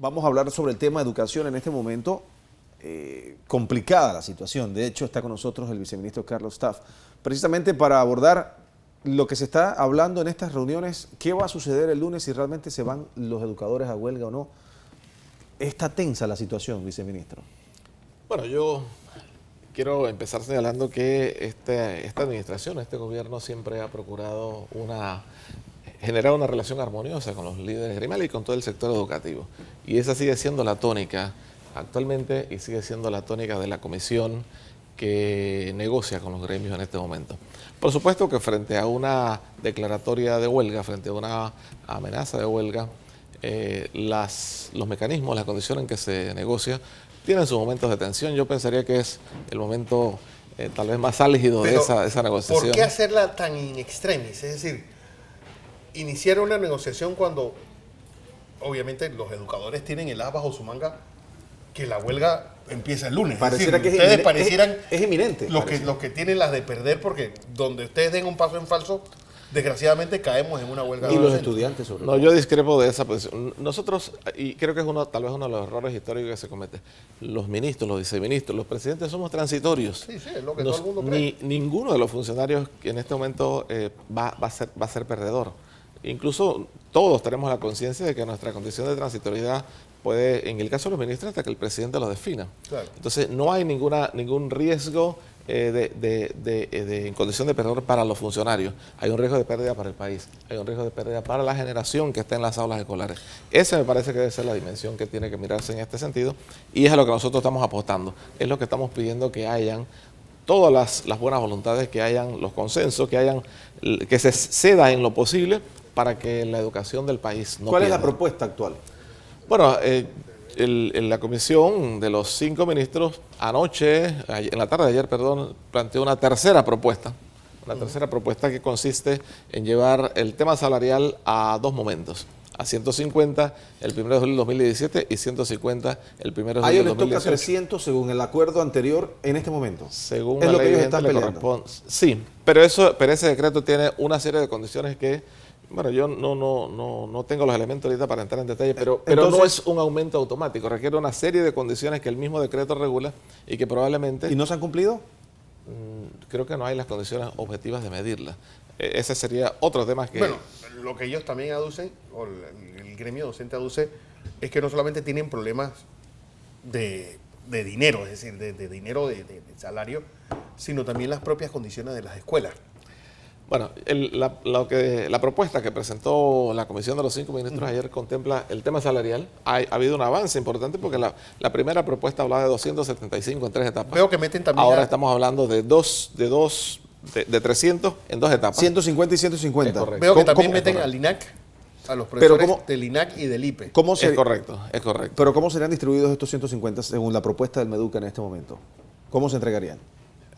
Vamos a hablar sobre el tema de educación en este momento. Complicada la situación. De hecho, está con nosotros el viceministro Carlos Staff, precisamente para abordar lo que se está hablando en estas reuniones. ¿Qué va a suceder el lunes si realmente se van los educadores a huelga o no? Está tensa la situación, viceministro. Bueno, yo quiero empezar señalando que esta administración, este gobierno siempre ha procurado generar una relación armoniosa con los líderes gremiales y con todo el sector educativo. Y esa sigue siendo la tónica actualmente y sigue siendo la tónica de la comisión que negocia con los gremios en este momento. Por supuesto que frente a una declaratoria de huelga, frente a una amenaza de huelga, los mecanismos, las condiciones en que se negocia tienen sus momentos de tensión. Yo pensaría que es el momento tal vez más álgido de esa negociación. ¿Por qué hacerla tan in extremis? Es decir, iniciar una negociación cuando obviamente los educadores tienen el as bajo su manga que la huelga empieza el lunes. Pareciera es decir, que ustedes parecieran es inminente. Los que tienen las de perder, porque donde ustedes den un paso en falso, desgraciadamente caemos en una huelga. Y los estudiantes sobre todo. No, yo discrepo de esa posición. Nosotros, y creo que es tal vez uno de los errores históricos que se comete, los ministros, los viceministros, los presidentes somos transitorios. Sí, es lo que todo el mundo cree. Ninguno de los funcionarios que en este momento va a ser perdedor. Incluso todos tenemos la conciencia de que nuestra condición de transitoriedad puede, en el caso de los ministros, hasta que el presidente lo defina. Claro. Entonces, no hay ningún riesgo en condición de perdedor para los funcionarios. Hay un riesgo de pérdida para el país, hay un riesgo de pérdida para la generación que está en las aulas escolares. Esa me parece que debe ser la dimensión que tiene que mirarse en este sentido, y es a lo que nosotros estamos apostando. Es lo que estamos pidiendo, que hayan todas las buenas voluntades, que hayan los consensos, que se ceda en lo posible para que la educación del país no ¿Cuál pierda. es la propuesta actual? Bueno, la comisión de los 5 ministros en la tarde de ayer, planteó una tercera propuesta. Una tercera propuesta que consiste en llevar el tema salarial a 2 momentos. A 150 el 1 de julio de 2017 y 150 el 1 de julio A de ellos les 2018. toca 300 según el acuerdo anterior en este momento. Según es la lo que ley ellos vigente, están le peleando. corresponde. Sí, pero ese decreto tiene una serie de condiciones que, bueno, yo no tengo los elementos ahorita para entrar en detalle, pero Entonces, no es un aumento automático, requiere una serie de condiciones que el mismo decreto regula y que probablemente... ¿Y no se han cumplido? Creo que no hay las condiciones objetivas de medirlas. Ese sería otro tema que... Bueno, lo que ellos también aducen, o el gremio docente aduce, es que no solamente tienen problemas de dinero, es decir, de dinero de salario, sino también las propias condiciones de las escuelas. Bueno, la propuesta que presentó la comisión de los 5 ministros ayer contempla el tema salarial. Ha habido un avance importante porque la primera propuesta hablaba de 275 en 3 etapas. Veo que meten también... Ahora estamos hablando de 300 en 2 etapas. 150 y 150. Veo que también meten al INAC, a los profesores del INAC y del IPE. Es correcto. Pero ¿cómo serían distribuidos estos 150 según la propuesta del MEDUCA en este momento? ¿Cómo se entregarían?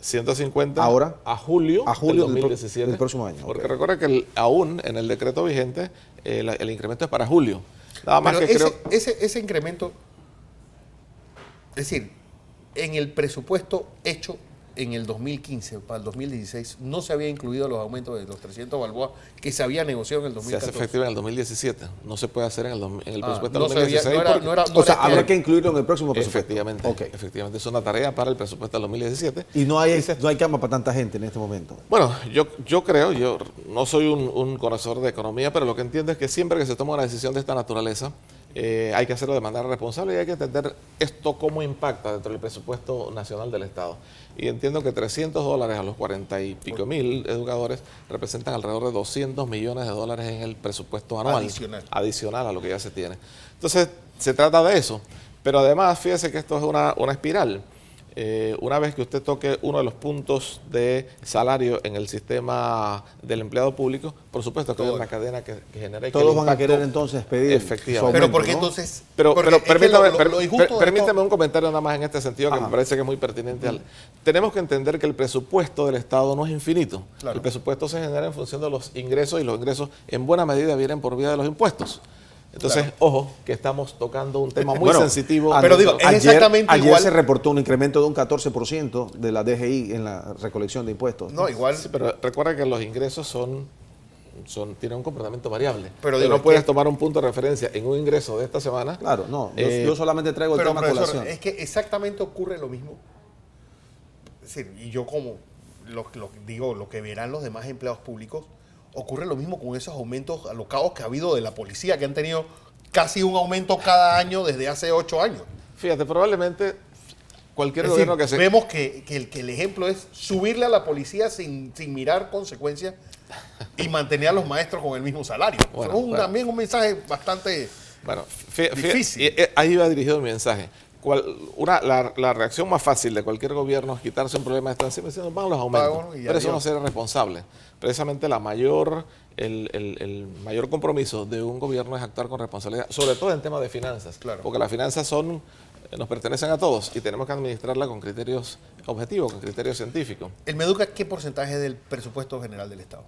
150 ahora a julio del 2017. del próximo año. Porque recuerda que aún en el decreto vigente el incremento es para julio. Nada más pero que ese incremento, es decir, en el presupuesto hecho en el 2015 para el 2016 no se había incluido los aumentos de los 300 balboas que se había negociado en el 2014. Se hace efectivo en el 2017. No se puede hacer en el presupuesto no del 2016. O sea, habrá que incluirlo en el próximo presupuesto. Efectivamente, es una tarea para el presupuesto del 2017. Y no hay cama para tanta gente en este momento. Bueno, yo creo, yo no soy un conocedor de economía, pero lo que entiendo es que siempre que se toma una decisión de esta naturaleza, hay que hacerlo de manera responsable y hay que entender esto cómo impacta dentro del presupuesto nacional del Estado. Y entiendo que $300 a los 40 y pico mil educadores representan alrededor de $200 millones en el presupuesto anual. Adicional a lo que ya se tiene. Entonces, se trata de eso. Pero además, fíjese que esto es una espiral. Una vez que usted toque uno de los puntos de salario en el sistema del empleado público, por supuesto que hay una cadena que genera... Todos van a querer entonces pedir. Efectivamente. Pero ¿por qué entonces? Pero permítame un comentario nada más en este sentido que me parece que es muy pertinente. Tenemos que entender que el presupuesto del Estado no es infinito. Claro. El presupuesto se genera en función de los ingresos y los ingresos en buena medida vienen por vía de los impuestos. Entonces, claro, ojo, que estamos tocando un tema muy sensitivo. Pero digo, es exactamente ayer igual. Se reportó un incremento de un 14% de la DGI en la recolección de impuestos. No, igual. Sí, pero recuerda que los ingresos son tienen un comportamiento variable. Pero Tú digo, no es puedes que- tomar un punto de referencia en un ingreso de esta semana. Claro, no. Yo solamente traigo el Pero, tema a profesor, colación. es que exactamente ocurre lo mismo. Es decir, y yo como lo que verán los demás empleados públicos, ocurre lo mismo con esos aumentos alocados que ha habido de la policía, que han tenido casi un aumento cada año desde hace 8 años. Fíjate, probablemente cualquier Es gobierno decir, que se... vemos que el ejemplo es subirle a la policía sin mirar consecuencias y mantener a los maestros con el mismo salario. Bueno, Eso es bueno. también un mensaje bastante... Bueno, Difícil. ahí va dirigido mi mensaje. La reacción más fácil de cualquier gobierno es quitarse un problema de esta encima diciendo, van los aumentos. Pago y Pero eso no adiós. sería responsable. Precisamente el mayor compromiso de un gobierno es actuar con responsabilidad, sobre todo en temas de finanzas. Claro. Porque las finanzas nos pertenecen a todos y tenemos que administrarla con criterios objetivos, con criterios científicos. ¿El Meduca qué porcentaje del presupuesto general del Estado?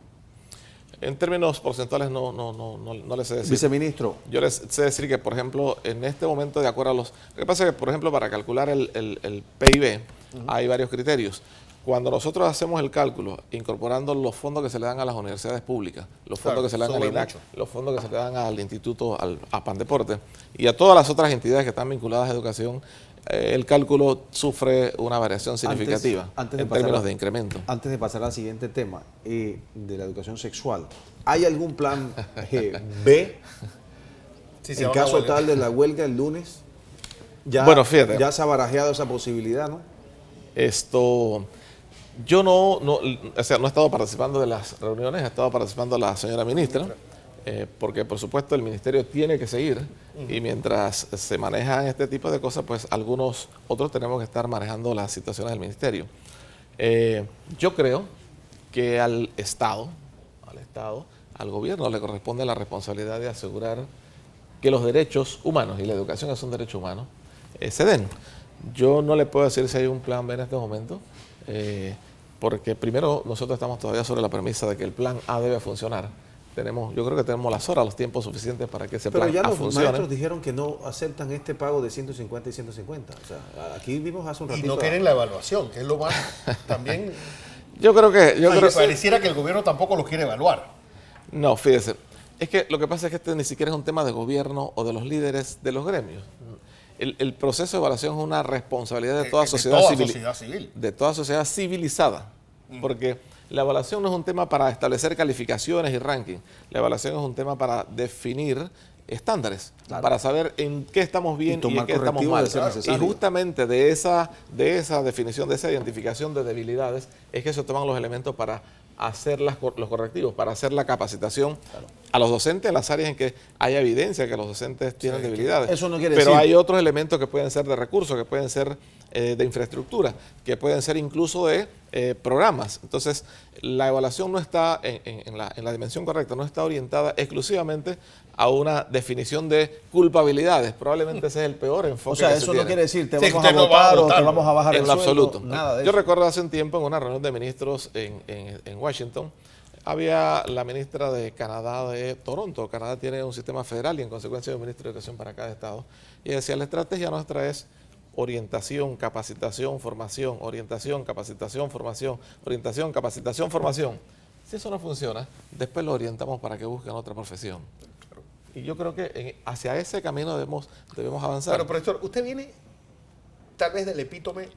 En términos porcentuales no les sé decir. Viceministro, Yo les sé decir que, por ejemplo, en este momento, de acuerdo a los... Lo que pasa es que, por ejemplo, para calcular el PIB hay varios criterios. Cuando nosotros hacemos el cálculo, incorporando los fondos que se le dan a las universidades públicas, los fondos Claro, que se le dan al sube INAC, mucho. los fondos que se le dan al Instituto, a Pandeporte y a todas las otras entidades que están vinculadas a educación, el cálculo sufre una variación significativa antes de en pasar términos a- de incremento. antes de pasar al siguiente tema, de la educación sexual, ¿hay algún plan B Si se en va a una caso huelga. tal de la huelga el lunes? Bueno, fíjate. Ya se ha barajeado esa posibilidad, ¿no? Yo no he estado participando de las reuniones, ha estado participando la señora ministra, porque por supuesto el ministerio tiene que seguir y mientras se manejan este tipo de cosas, pues otros tenemos que estar manejando las situaciones del ministerio. Yo creo que al Estado, al gobierno le corresponde la responsabilidad de asegurar que los derechos humanos, y la educación es un derecho humano, se den. Yo no le puedo decir si hay un plan B en este momento, porque primero nosotros estamos todavía sobre la premisa de que el plan A debe funcionar. Yo creo que tenemos las horas, los tiempos suficientes para que ese Pero plan ya A los funcione. maestros dijeron que no aceptan este pago de 150 y 150. O sea, aquí vimos hace un Y ratito. no quieren la evaluación, que es lo más... También... Yo creo que pareciera que el gobierno tampoco lo quiere evaluar. no, fíjese, es que lo que pasa es que este ni siquiera es un tema de gobierno o de los líderes de los gremios. El proceso de evaluación es una responsabilidad de toda sociedad civil. De toda sociedad civilizada. Porque la evaluación no es un tema para establecer calificaciones y ranking. La evaluación es un tema para definir estándares, Claro. para saber en qué estamos bien y, tomar en qué estamos correctivos mal. de ser Y necesario. justamente de esa definición, de esa identificación de debilidades, es que se toman los elementos para hacer los correctivos, para hacer la capacitación a los docentes en las áreas en que haya evidencia que los docentes tienen debilidades. eso no quiere Pero decir- hay otros elementos que pueden ser de recursos, que pueden ser de infraestructura, que pueden ser incluso de programas. Entonces, la evaluación no está en la dimensión correcta, no está orientada exclusivamente a una definición de culpabilidades. Probablemente ese es el peor enfoque. O sea, que se eso no tiene. quiere decir te Sí, vamos usted a no va a votar o te votar, vamos a bajar el En sueldo. absoluto. Nada de Yo eso. recuerdo hace un tiempo en una reunión de ministros en Washington, había la ministra de Canadá de Toronto. Canadá tiene un sistema federal y en consecuencia hay un ministro de Educación para cada estado. Y decía, la estrategia nuestra es orientación, capacitación, formación, orientación, capacitación, formación, orientación, capacitación, formación. Si eso no funciona, después lo orientamos para que busquen otra profesión. Y yo creo que hacia ese camino debemos avanzar. Pero, profesor, usted viene tal vez del epítome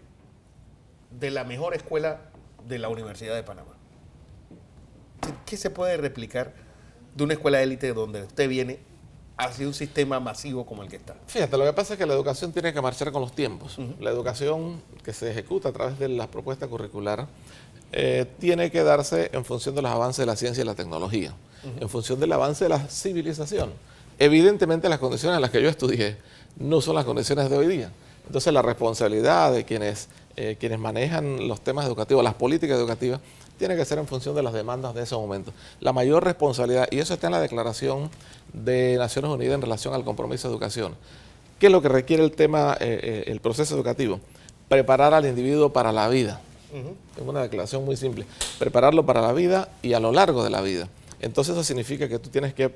de la mejor escuela de la Universidad de Panamá. ¿Qué se puede replicar de una escuela de élite donde usted viene hacia un sistema masivo como el que está? Fíjate, lo que pasa es que la educación tiene que marchar con los tiempos. La educación que se ejecuta a través de la propuesta curricular tiene que darse en función de los avances de la ciencia y la tecnología, en función del avance de la civilización. Evidentemente las condiciones en las que yo estudié no son las condiciones de hoy día. Entonces la responsabilidad de quienes manejan los temas educativos, las políticas educativas, tiene que ser en función de las demandas de ese momento. La mayor responsabilidad, y eso está en la Declaración de Naciones Unidas en relación al compromiso de educación. ¿Qué es lo que requiere el proceso educativo? Preparar al individuo para la vida. Es una declaración muy simple. Prepararlo para la vida y a lo largo de la vida. Entonces eso significa que tú tienes que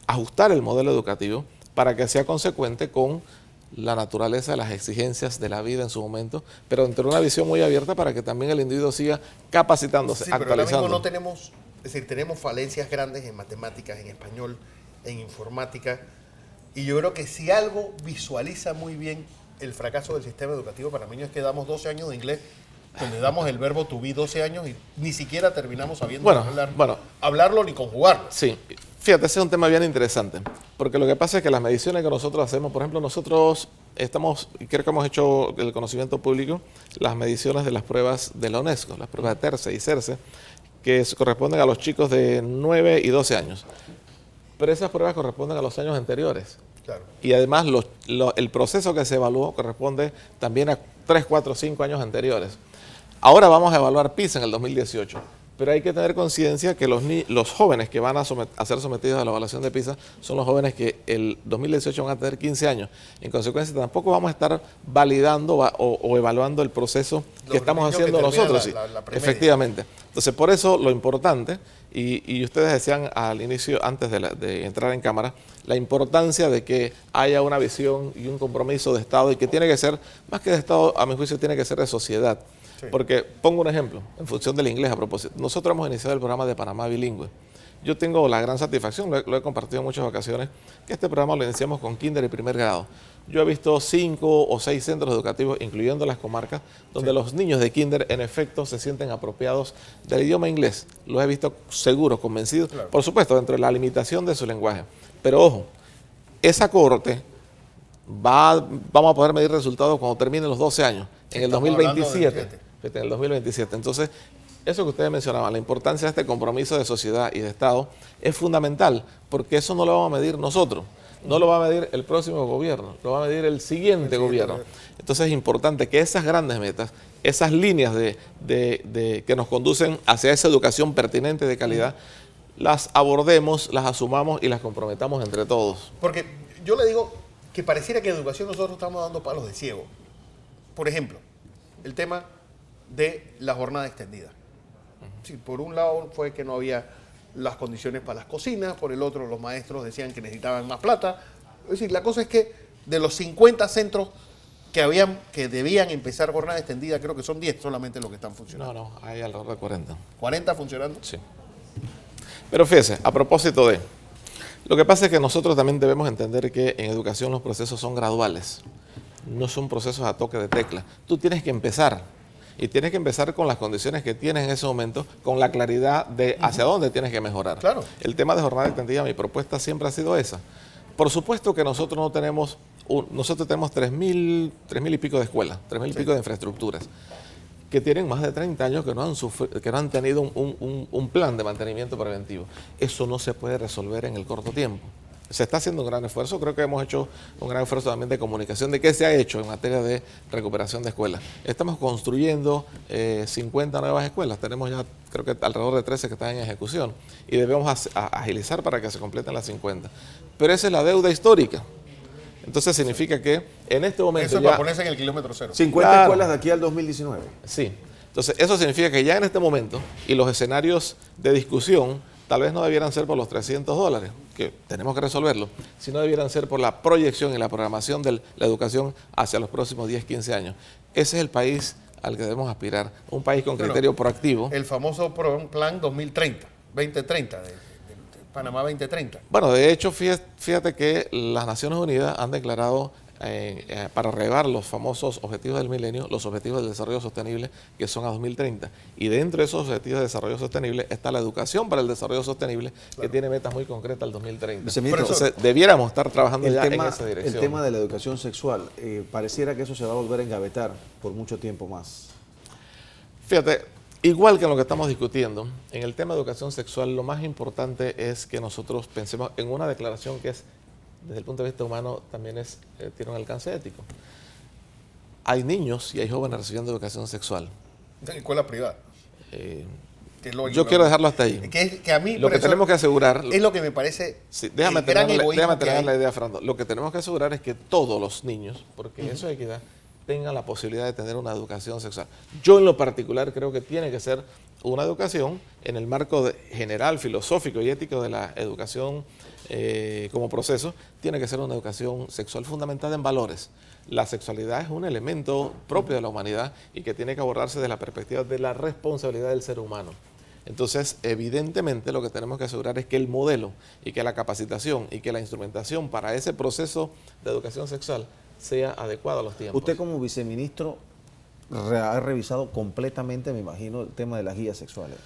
ajustar el modelo educativo para que sea consecuente con la naturaleza de las exigencias de la vida en su momento, pero dentro de una visión muy abierta para que también el individuo siga capacitándose, Sí, pero ahora mismo actualizando. no tenemos Es decir, tenemos falencias grandes en matemáticas, en español, en informática. Y yo creo que si algo visualiza muy bien el fracaso del sistema educativo panameño es que damos 12 años de inglés, donde damos el verbo to be 12 años y ni siquiera terminamos sabiendo hablarlo ni conjugarlo. Sí, fíjate, ese es un tema bien interesante, porque lo que pasa es que las mediciones que nosotros hacemos, por ejemplo, nosotros creo que hemos hecho el conocimiento público, las mediciones de las pruebas de la UNESCO, las pruebas de TERCE y CERCE, que corresponden a los chicos de 9 y 12 años. Pero esas pruebas corresponden a los años anteriores. Claro. Y además el proceso que se evaluó corresponde también a 3, 4, 5 años anteriores. Ahora vamos a evaluar PISA en el 2018, pero hay que tener conciencia que los jóvenes que van a ser sometidos a la evaluación de PISA son los jóvenes que el 2018 van a tener 15 años. En consecuencia, tampoco vamos a estar validando o evaluando el proceso que estamos haciendo nosotros. La efectivamente. Entonces, por eso lo importante, y ustedes decían al inicio, antes de entrar en cámara, la importancia de que haya una visión y un compromiso de Estado, y que tiene que ser, más que de Estado, a mi juicio, tiene que ser de sociedad. Sí. Porque, pongo un ejemplo, en función del inglés a propósito. Nosotros hemos iniciado el programa de Panamá Bilingüe. Yo tengo la gran satisfacción, lo he compartido en muchas ocasiones, que este programa lo iniciamos con kinder y primer grado. Yo he visto 5 o 6 centros educativos, incluyendo las comarcas, donde los niños de kinder en efecto se sienten apropiados del idioma inglés. Los he visto seguros, convencidos, Claro. por supuesto, dentro de la limitación de su lenguaje. Pero ojo, esa cohorte vamos a poder medir resultados cuando terminen los 12 años, en el Estamos hablando de 2027. En el 2027. Entonces, eso que ustedes mencionaban, la importancia de este compromiso de sociedad y de Estado es fundamental, porque eso no lo vamos a medir nosotros, no lo va a medir el próximo gobierno, lo va a medir el siguiente gobierno. Entonces es importante que esas grandes metas, esas líneas que nos conducen hacia esa educación pertinente de calidad, las abordemos, las asumamos y las comprometamos entre todos. Porque yo le digo que pareciera que en educación nosotros estamos dando palos de ciego. Por ejemplo, el tema de la jornada extendida. Sí, por un lado fue que no había las condiciones para las cocinas, por el otro los maestros decían que necesitaban más plata. Es decir, la cosa es que de los 50 centros que debían empezar jornada extendida, creo que son 10 solamente los que están funcionando. No, hay alrededor de 40. 40 funcionando. Sí. Pero fíjese, a propósito lo que pasa es que nosotros también debemos entender que en educación los procesos son graduales, no son procesos a toque de tecla. Tú tienes que empezar. Y tienes que empezar con las condiciones que tienes en ese momento, con la claridad de hacia dónde tienes que mejorar. Claro. El tema de jornada extendida, mi propuesta siempre ha sido esa. Por supuesto que nosotros no tenemos, nosotros tenemos 3.000 y pico de escuelas, 3.000 y pico de infraestructuras, que tienen más de 30 años que no han tenido un plan de mantenimiento preventivo. Eso no se puede resolver en el corto tiempo. Se está haciendo un gran esfuerzo, creo que hemos hecho un gran esfuerzo también de comunicación de qué se ha hecho en materia de recuperación de escuelas. Estamos construyendo 50 nuevas escuelas, tenemos ya creo que alrededor de 13 que están en ejecución y debemos agilizar para que se completen las 50. Pero esa es la deuda histórica. Entonces significa que en este momento Eso es ya, para ponerse en el kilómetro cero. 50 Claro. escuelas de aquí al 2019. Sí, entonces eso significa que ya en este momento y los escenarios de discusión tal vez no debieran ser por los $300, que tenemos que resolverlo, sino debieran ser por la proyección y la programación de la educación hacia los próximos 10, 15 años. Ese es el país al que debemos aspirar, un país con criterio proactivo. El famoso plan 2030, 2030, de Panamá 2030. Bueno, de hecho, fíjate que las Naciones Unidas han declarado para relevar los famosos objetivos del milenio, los objetivos del desarrollo sostenible que son a 2030. Y dentro de esos objetivos de desarrollo sostenible está la educación para el desarrollo sostenible, que tiene metas muy concretas al 2030. Viceministro, Entonces, debiéramos estar trabajando El ya tema, en esa dirección. el tema de la educación sexual, pareciera que eso se va a volver a engavetar por mucho tiempo más. Fíjate, igual que en lo que estamos discutiendo, en el tema de educación sexual, lo más importante es que nosotros pensemos en una declaración que es, desde el punto de vista humano, también tiene un alcance ético. Hay niños y hay jóvenes recibiendo educación sexual. En escuela privada. Yo quiero dejarlo hasta ahí. Que a mí, Lo que tenemos que asegurar... es lo que me parece Sí, déjame el gran terminar egoísmo que hay. la idea, Fernando. Lo que tenemos que asegurar es que todos los niños, porque eso es equidad, tengan la posibilidad de tener una educación sexual. Yo en lo particular creo que tiene que ser una educación en el marco general, filosófico y ético de la educación como proceso, tiene que ser una educación sexual fundamentada en valores. La sexualidad es un elemento propio de la humanidad y que tiene que abordarse desde la perspectiva de la responsabilidad del ser humano. Entonces, evidentemente lo que tenemos que asegurar es que el modelo y que la capacitación y que la instrumentación para ese proceso de educación sexual sea adecuado a los tiempos. Usted como viceministro ha revisado completamente, me imagino, el tema de las guías sexuales.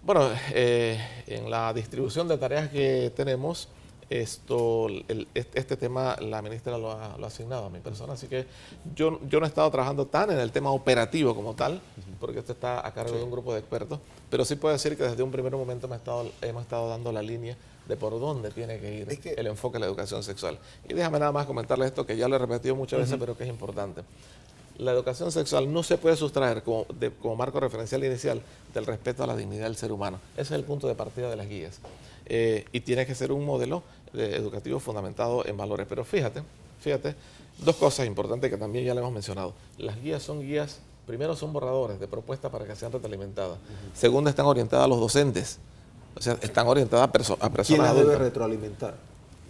Bueno, en la distribución de tareas que tenemos, este tema la ministra lo ha asignado a mi persona, así que yo no he estado trabajando tan en el tema operativo como tal, porque esto está a cargo de un grupo de expertos, pero sí puedo decir que desde un primer momento hemos estado dando la línea de por dónde tiene que ir el enfoque de la educación sexual. Y déjame nada más comentarle esto, que ya lo he repetido muchas veces, pero que es importante. La educación sexual no se puede sustraer como marco referencial inicial del respeto a la dignidad del ser humano. Ese es el punto de partida de las guías. Y tiene que ser un modelo educativo fundamentado en valores. Pero fíjate, dos cosas importantes que también ya le hemos mencionado. Las guías son guías, primero son borradores de propuestas para que sean retroalimentadas. Segundo, están orientadas a los docentes. O sea, están orientadas a personas ¿Quién las adultas. debe retroalimentar?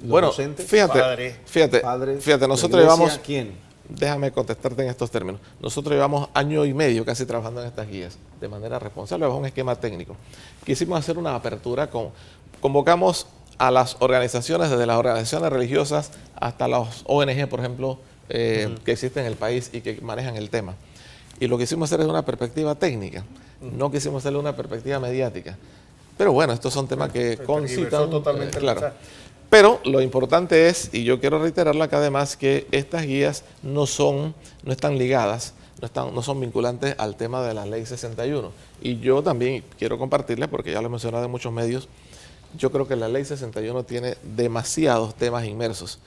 ¿Los Bueno, docentes? fíjate, nosotros ¿La llevamos... iglesia? ¿Quién? Déjame contestarte en estos términos. Nosotros llevamos año y medio casi trabajando en estas guías de manera responsable bajo un esquema técnico. Quisimos hacer una apertura, convocamos a las organizaciones, desde las organizaciones religiosas hasta las ONG, por ejemplo, que existen en el país y que manejan el tema. Y lo que quisimos hacer es una perspectiva técnica, no quisimos hacerle una perspectiva mediática. Pero bueno, estos son temas que concitan. Totalmente claro. Pero lo importante es, y yo quiero reiterarlo acá además, que estas guías no están ligadas, no son vinculantes al tema de la Ley 61. Y yo también quiero compartirles, porque ya lo he mencionado en muchos medios, yo creo que la Ley 61 tiene demasiados temas inmersos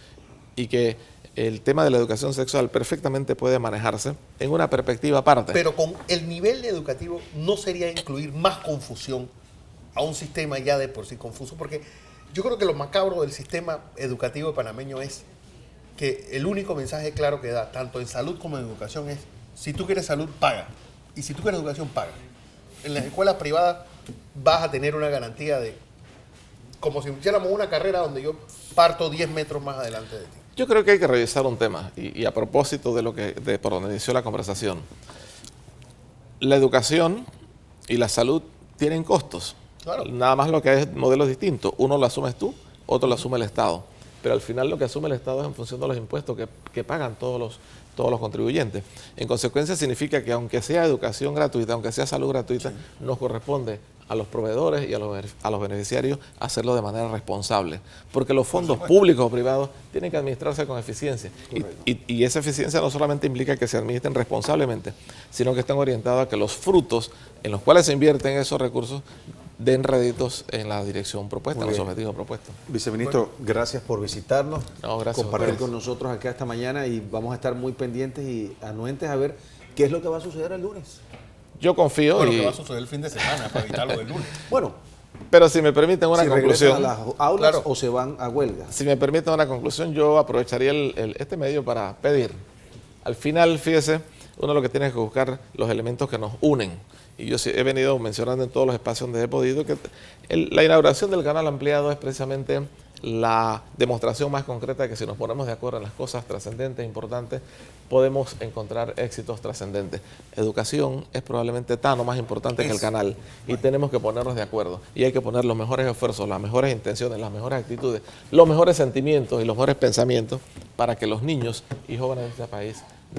y que el tema de la educación sexual perfectamente puede manejarse en una perspectiva aparte. Pero con el nivel educativo no sería incluir más confusión a un sistema ya de por sí confuso, porque yo creo que lo macabro del sistema educativo panameño es que el único mensaje claro que da, tanto en salud como en educación, es: si tú quieres salud, paga. Y si tú quieres educación, paga. En las escuelas privadas vas a tener una garantía de, como si hiciéramos una carrera donde yo parto 10 metros más adelante de ti. Yo creo que hay que revisar un tema, y a propósito de por donde inició la conversación. La educación y la salud tienen costos. Claro. Nada más lo que hay es modelos distintos. Uno lo asumes tú, otro lo asume el Estado. Pero al final lo que asume el Estado es en función de los impuestos que pagan todos los contribuyentes. En consecuencia significa que aunque sea educación gratuita, aunque sea salud gratuita, nos corresponde a los proveedores y a los beneficiarios hacerlo de manera responsable. Porque los fondos públicos o privados tienen que administrarse con eficiencia. Y esa eficiencia no solamente implica que se administren responsablemente, sino que están orientados a que los frutos en los cuales se invierten esos recursos den réditos en la dirección propuesta, en los objetivos propuestos. Viceministro, gracias por visitarnos, No, gracias compartir a ustedes con nosotros acá esta mañana, y vamos a estar muy pendientes y anuentes a ver qué es lo que va a suceder el lunes. Yo confío Bueno, y... que va a suceder el fin de semana para evitarlo del lunes. Bueno, Pero si me permiten una si regresan conclusión... a las aulas, Claro, o se van a huelga. Si me permiten una conclusión, yo aprovecharía este medio para pedir. Al final, fíjese, uno lo que tiene que buscar los elementos que nos unen. Y yo he venido mencionando en todos los espacios donde he podido que la inauguración del canal ampliado es precisamente la demostración más concreta de que si nos ponemos de acuerdo en las cosas trascendentes, importantes, podemos encontrar éxitos trascendentes. Educación es probablemente tan o más importante que el canal, y tenemos que ponernos de acuerdo. Y hay que poner los mejores esfuerzos, las mejores intenciones, las mejores actitudes, los mejores sentimientos y los mejores pensamientos para que los niños y jóvenes de este país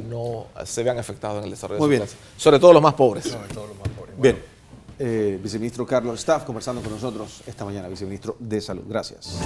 no se vean afectados en el desarrollo de su clase. Sobre todo los más pobres. sobre todo los más pobres. Bien, viceministro Carlos Staff conversando con nosotros esta mañana, viceministro de Salud. Gracias.